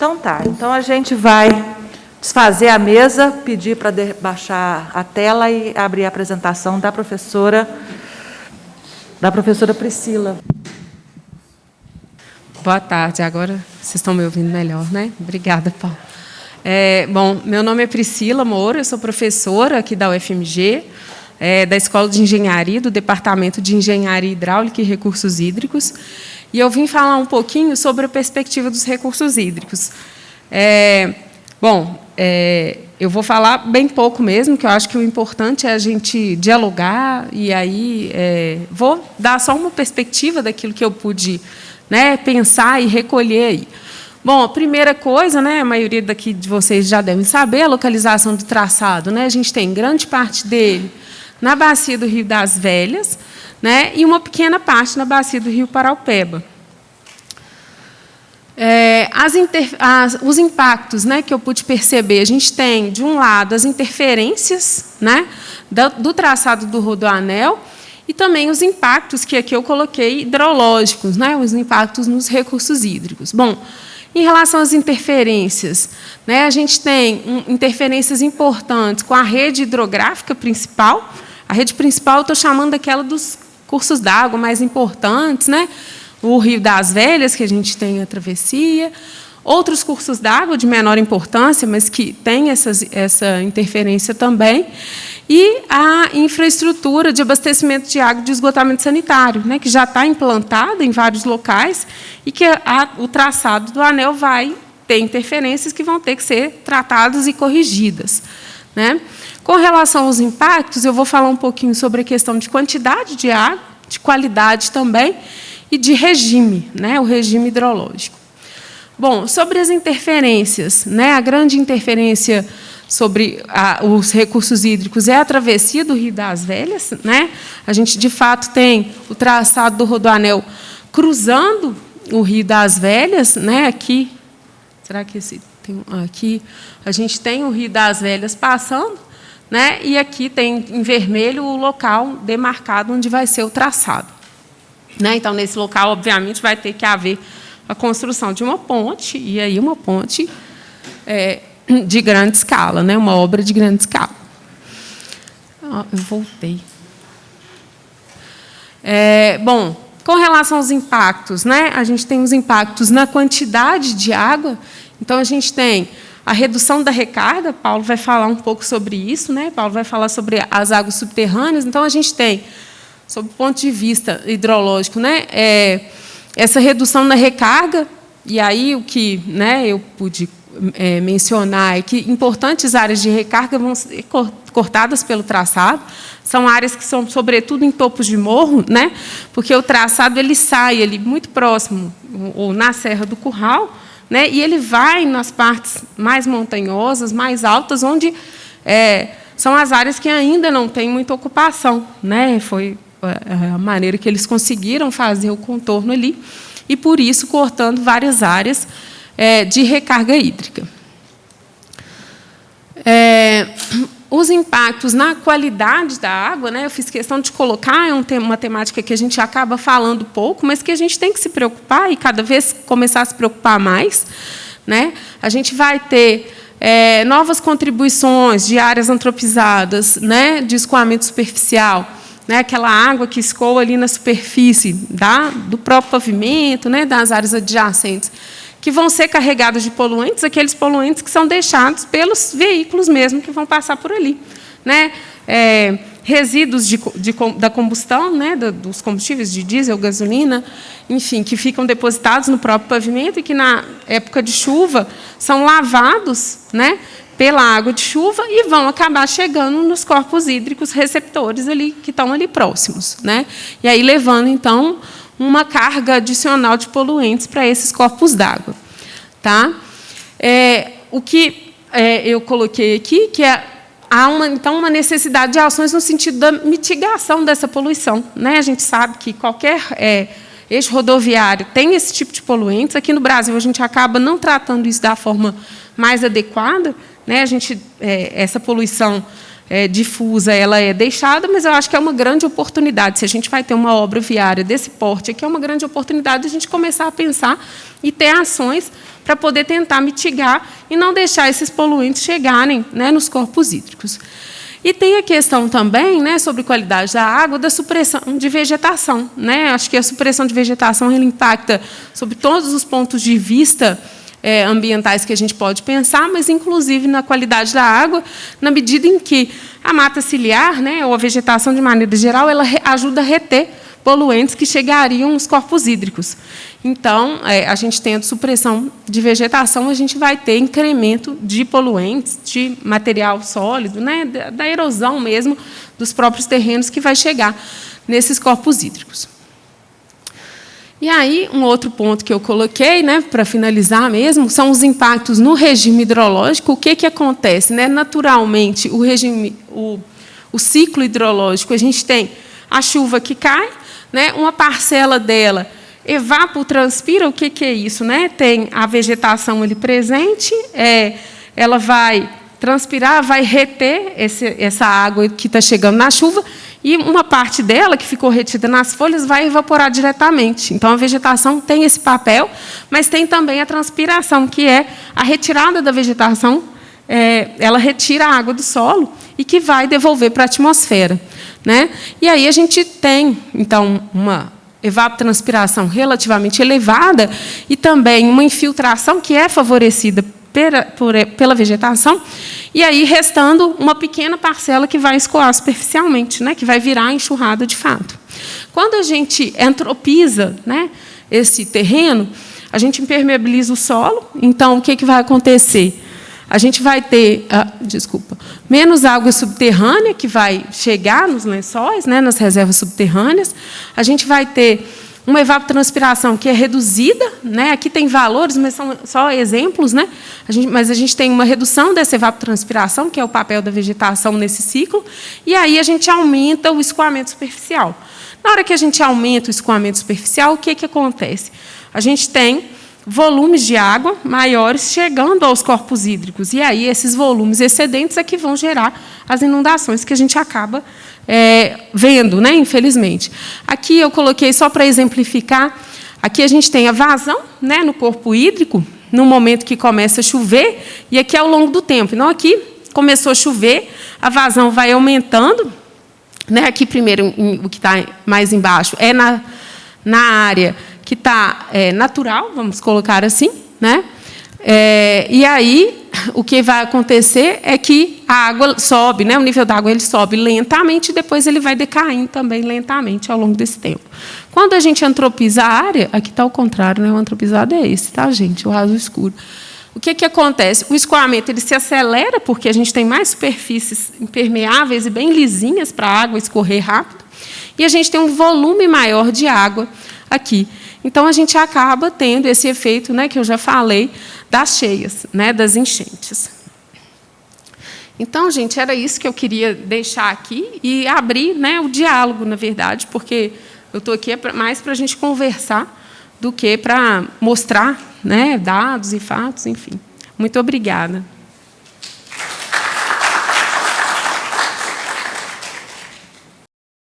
Então tá, então a gente vai desfazer a mesa, pedir para baixar a tela e abrir a apresentação da professora Priscila. Boa tarde, agora vocês estão me ouvindo melhor, né? Obrigada, Paulo. Bom, meu nome é Priscila Moura, eu sou professora aqui da UFMG, da Escola de Engenharia, do Departamento de Engenharia Hidráulica e Recursos Hídricos, e eu vim falar um pouquinho sobre a perspectiva dos recursos hídricos. Eu vou falar bem pouco mesmo, que eu acho que o importante é a gente dialogar, e aí vou dar só uma perspectiva daquilo que eu pude, né, pensar e recolher aí. Bom, a primeira coisa, né, a maioria daqui de vocês já devem saber, a localização do traçado, né? A gente tem grande parte dele na bacia do Rio das Velhas, né, e uma pequena parte na bacia do Rio Paraupeba. Os impactos, né, que eu pude perceber, a gente tem, de um lado, as interferências, né, do traçado do Rodoanel, e também os impactos que aqui eu coloquei hidrológicos, né, os impactos nos recursos hídricos. Bom, em relação às interferências, né, a gente tem interferências importantes com a rede hidrográfica principal. A rede principal eu estou chamando daquela dos cursos d'água mais importantes, né, o Rio das Velhas, que a gente tem a travessia, outros cursos d'água de menor importância, mas que têm essa interferência também, e a infraestrutura de abastecimento de água de esgotamento sanitário, né, que já está implantada em vários locais e que o traçado do anel vai ter interferências que vão ter que ser tratadas e corrigidas, né. Com relação aos impactos, eu vou falar um pouquinho sobre a questão de quantidade de água, de qualidade também, e de regime, né, o regime hidrológico. Bom, sobre as interferências, né, a grande interferência sobre os recursos hídricos é a travessia do Rio das Velhas, né? A gente, de fato, tem o traçado do Rodoanel cruzando o Rio das Velhas, né? Aqui, será que aqui a gente tem o Rio das Velhas passando, né? E aqui tem em vermelho o local demarcado onde vai ser o traçado, né? Então, nesse local, obviamente, vai ter que haver a construção de uma ponte, e aí uma ponte de grande escala, né? Uma obra de grande escala. Eu voltei. Bom, com relação aos impactos, né? A gente tem os impactos na quantidade de água. Então, a gente tem a redução da recarga, Paulo vai falar um pouco sobre isso, né? Paulo vai falar sobre as águas subterrâneas. Então, a gente tem, sob o ponto de vista hidrológico, né, essa redução na recarga, e aí o que, né, eu pude mencionar é que importantes áreas de recarga vão ser cortadas pelo traçado. São áreas que são, sobretudo, em topos de morro, né, porque o traçado ele sai ali muito próximo, ou na Serra do Curral, né, e ele vai nas partes mais montanhosas, mais altas, onde são as áreas que ainda não têm muita ocupação, né, foi a maneira que eles conseguiram fazer o contorno ali, e, por isso, cortando várias áreas de recarga hídrica. Os impactos na qualidade da água, né, eu fiz questão de colocar, uma temática que a gente acaba falando pouco, mas que a gente tem que se preocupar e, cada vez, começar a se preocupar mais, né? A gente vai ter novas contribuições de áreas antropizadas, né, de escoamento superficial, né, aquela água que escoa ali na superfície do próprio pavimento, né, das áreas adjacentes, que vão ser carregados de poluentes, aqueles poluentes que são deixados pelos veículos mesmo que vão passar por ali, né? Resíduos da combustão, né, dos combustíveis de diesel, gasolina, enfim, que ficam depositados no próprio pavimento e que, na época de chuva, são lavados, né, pela água de chuva e vão acabar chegando nos corpos hídricos receptores ali, que estão ali próximos, né? E aí levando, então, uma carga adicional de poluentes para esses corpos d'água. Tá? O que eu coloquei aqui, que há então, uma necessidade de ações no sentido da mitigação dessa poluição, né? A gente sabe que qualquer eixo rodoviário tem esse tipo de poluentes. Aqui no Brasil, a gente acaba não tratando isso da forma mais adequada, né? Essa poluição difusa, ela é deixada, mas eu acho que é uma grande oportunidade. Se a gente vai ter uma obra viária desse porte, aqui é uma grande oportunidade de a gente começar a pensar e ter ações para poder tentar mitigar e não deixar esses poluentes chegarem, né, nos corpos hídricos. E tem a questão também, né, sobre qualidade da água, da supressão de vegetação, né? Acho que a supressão de vegetação ela impacta sobre todos os pontos de vista ambientais que a gente pode pensar, mas, inclusive, na qualidade da água, na medida em que a mata ciliar, né, ou a vegetação, de maneira geral, ela ajuda a reter poluentes que chegariam nos corpos hídricos. Então, a gente tendo supressão de vegetação, a gente vai ter incremento de poluentes, de material sólido, né, da erosão mesmo dos próprios terrenos que vai chegar nesses corpos hídricos. E aí, um outro ponto que eu coloquei, né, para finalizar mesmo, são os impactos no regime hidrológico. O que acontece? Né? Naturalmente, o ciclo hidrológico, a gente tem a chuva que cai, né, uma parcela dela evapotranspira. O que é isso? Né? Tem a vegetação ali presente, ela vai transpirar, vai reter essa água que está chegando na chuva, e uma parte dela, que ficou retida nas folhas, vai evaporar diretamente. Então, a vegetação tem esse papel, mas tem também a transpiração, que é a retirada da vegetação, ela retira a água do solo e que vai devolver para a atmosfera. Né? E aí a gente tem, então, uma evapotranspiração relativamente elevada e também uma infiltração que é favorecida pela vegetação, e aí restando uma pequena parcela que vai escoar superficialmente, né, que vai virar enxurrada de fato. Quando a gente entropiza, né, esse terreno, a gente impermeabiliza o solo. Então, o que vai acontecer? A gente vai ter, menos água subterrânea que vai chegar nos lençóis, né, nas reservas subterrâneas. A gente vai ter uma evapotranspiração que é reduzida, né? Aqui tem valores, mas são só exemplos, né? Mas a gente tem uma redução dessa evapotranspiração, que é o papel da vegetação nesse ciclo, e aí a gente aumenta o escoamento superficial. Na hora que a gente aumenta o escoamento superficial, o que acontece? A gente tem volumes de água maiores chegando aos corpos hídricos, e aí esses volumes excedentes é que vão gerar as inundações que a gente acaba vendo, né, infelizmente. Aqui eu coloquei só para exemplificar. Aqui a gente tem a vazão, né, no corpo hídrico, no momento que começa a chover, e aqui ao longo do tempo. Então, aqui começou a chover, a vazão vai aumentando. Né, aqui, primeiro, o que está mais embaixo é na área que está natural, vamos colocar assim. Né? E aí, o que vai acontecer é que a água sobe, né? O nível da água ele sobe lentamente e depois ele vai decaindo também lentamente ao longo desse tempo. Quando a gente antropiza a área, aqui está o contrário, né? O antropizado é esse, tá, gente? O raso escuro. O que acontece? O escoamento ele se acelera porque a gente tem mais superfícies impermeáveis e bem lisinhas para a água escorrer rápido, e a gente tem um volume maior de água aqui. Então, a gente acaba tendo esse efeito, né, que eu já falei, das cheias, né, das enchentes. Então, gente, era isso que eu queria deixar aqui e abrir, né, o diálogo, na verdade, porque eu estou aqui mais para a gente conversar do que para mostrar, né, dados e fatos, enfim. Muito obrigada.